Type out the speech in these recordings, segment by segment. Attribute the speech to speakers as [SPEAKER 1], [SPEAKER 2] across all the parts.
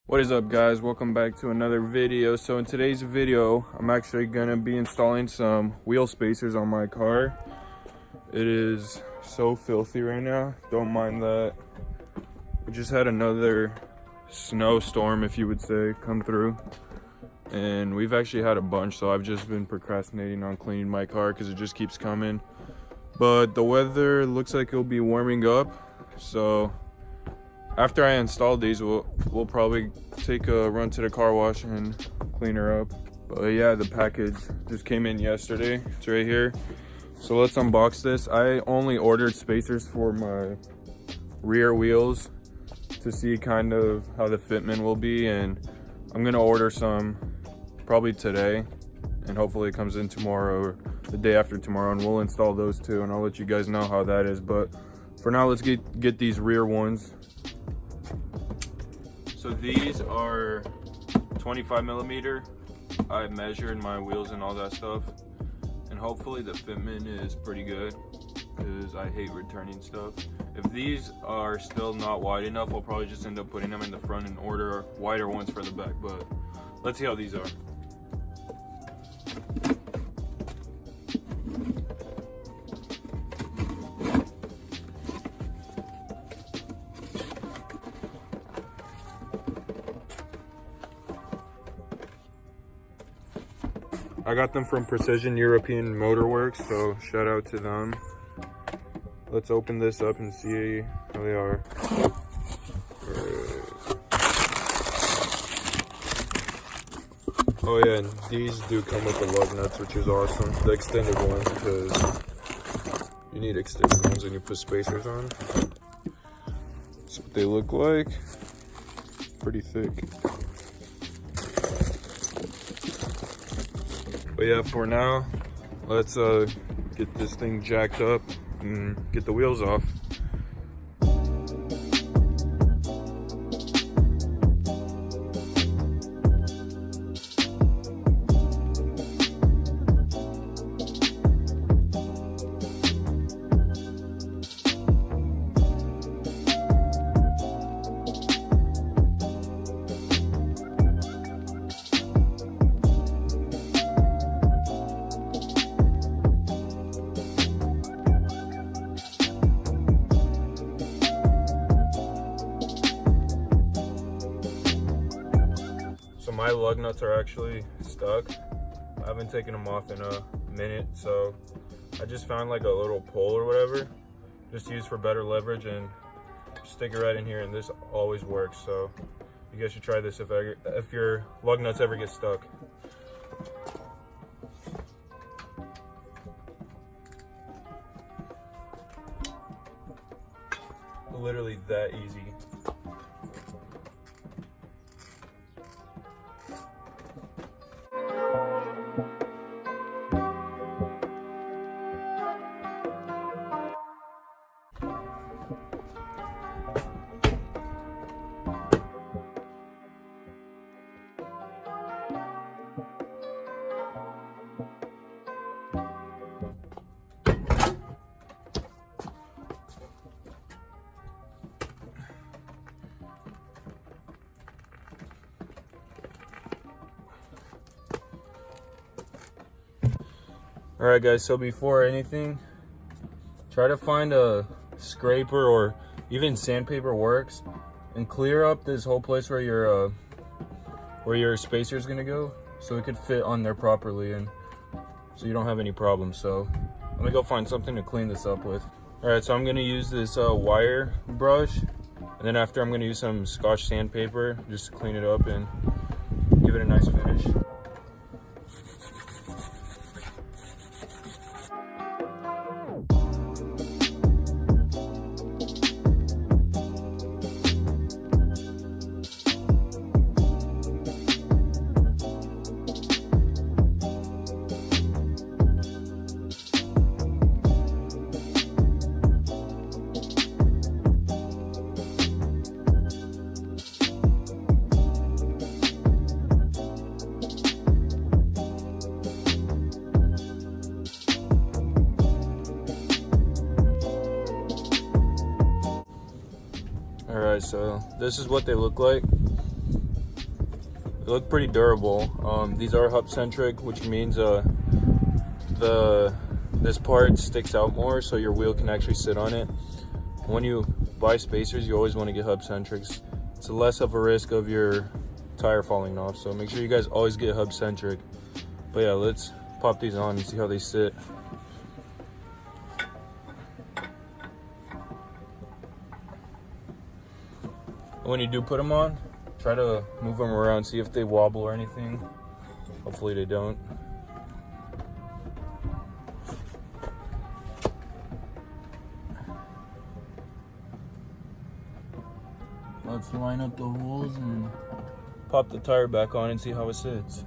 [SPEAKER 1] What is up, guys? Welcome back to another video. So in today's video, I'm actually gonna be installing some wheel spacers on my car. It is so filthy right now, don't mind that. We just had another snowstorm, if you would say, come through, and we've actually had a bunch, so I've just been procrastinating on cleaning my car because it just keeps coming. But the weather looks like it'll be warming up, so after I install these, we'll probably take a run to the car wash and clean her up. But yeah, the package just came in yesterday. It's right here. So let's unbox this. I only ordered spacers for my rear wheels to see kind of how the fitment will be, and I'm gonna order some probably today, and hopefully it comes in tomorrow or the day after tomorrow, and we'll install those too, and I'll let you guys know how that is. But for now, let's get these rear ones. So these are 25 millimeter. I measured my wheels and all that stuff, and hopefully the fitment is pretty good because I hate returning stuff. If these are still not wide enough, I'll probably just end up putting them in the front and order wider ones for the back, but let's see how these are. I got them from Precision European Motorworks, so shout out to them. Let's open this up and see how they are. Oh yeah, and these do come with the lug nuts, which is awesome. The extended ones, because you need extended ones when you put spacers on. That's what they look like. Pretty thick. But yeah, for now, let's get this thing jacked up and get the wheels off. So my lug nuts are actually stuck. I haven't taken them off in a minute, so I just found like a little pole or whatever, just to use for better leverage, and stick it right in here, and this always works. So you guys should try this if your lug nuts ever get stuck. Literally that easy. Alright guys, so before anything, try to find a scraper or even sandpaper works and clear up this whole place where your spacer is gonna go, so it could fit on there properly and so you don't have any problems. So let me go find something to clean this up with. Alright, so I'm gonna use this wire brush, and then after I'm gonna use some Scotch sandpaper just to clean it up and give it a nice finish. Alright, so this is what they look like. They look pretty durable. These are hub centric, which means this part sticks out more, so your wheel can actually sit on it. When you buy spacers, you always want to get hub centrics. It's less of a risk of your tire falling off, so make sure you guys always get hub centric. But yeah, let's pop these on and see how they sit. When you do put them on, try to move them around, see if they wobble or anything. Hopefully they don't. Let's line up the holes and pop the tire back on and see how it sits.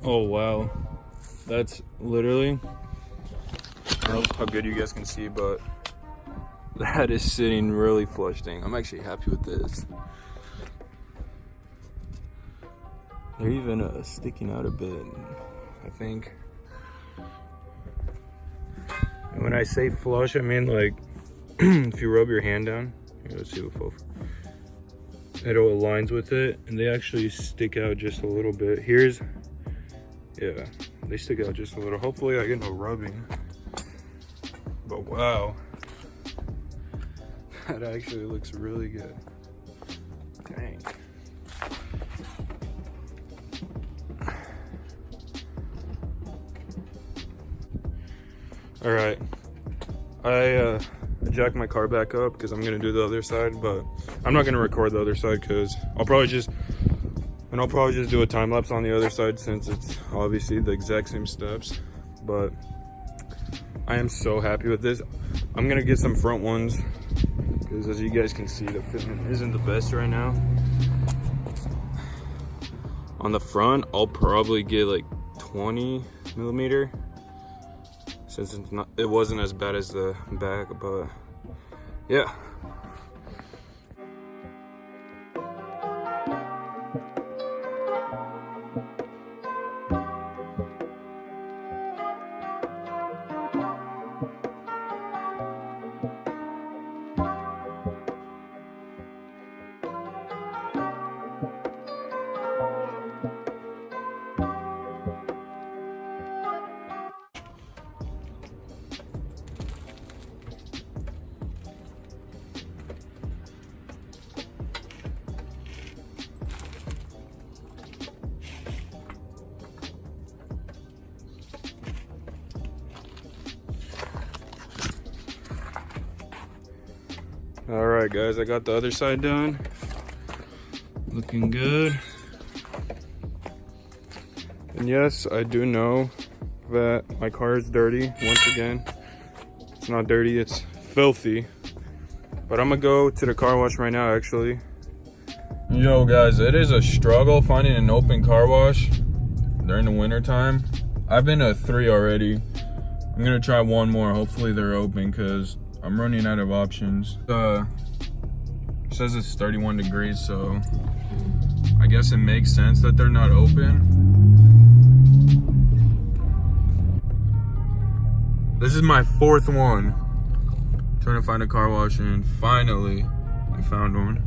[SPEAKER 1] Oh wow, that's literally, I don't know how good you guys can see, but that is sitting really flush. Dang, I'm actually happy with this. They're even sticking out a bit, I think. And when I say flush, I mean like if you rub your hand down, here, let's see if it aligns with it, and they actually stick out just a little bit. Yeah, they stick out just a little. Hopefully I get no rubbing. But wow, that actually looks really good. Dang. All right, I jacked my car back up because I'm gonna do the other side, but I'm not gonna record the other side because I'll probably just do a time lapse on the other side since it's obviously the exact same steps. But I am so happy with this. I'm gonna get some front ones because as you guys can see, the fitment isn't the best right now. On the front, I'll probably get like 20 millimeter since it wasn't as bad as the back, but yeah. Alright guys, I got the other side done. Looking good. And yes, I do know that my car is dirty. Once again, it's not dirty, it's filthy. But I'm gonna go to the car wash right now actually. Yo guys, it is a struggle finding an open car wash during the winter time. I've been to 3 already. I'm gonna try one more, hopefully they're open because I'm running out of options. It says it's 31 degrees, so I guess it makes sense that they're not open. This is my 4th one. Trying to find a car wash and finally I found one.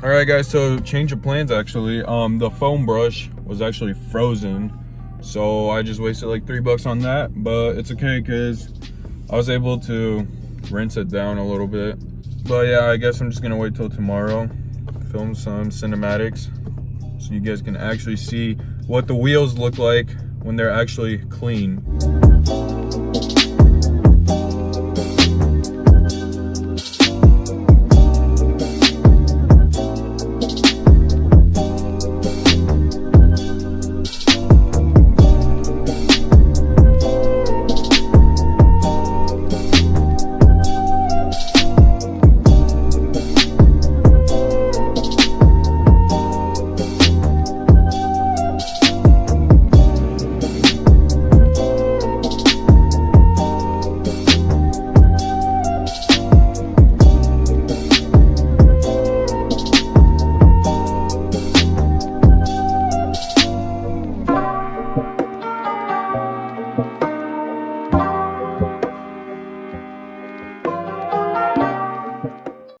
[SPEAKER 1] All right guys, so change of plans actually. The foam brush was actually frozen, so I just wasted like $3 on that, but it's okay because I was able to rinse it down a little bit. But yeah, I guess I'm just gonna wait till tomorrow, film some cinematics so you guys can actually see what the wheels look like when they're actually clean.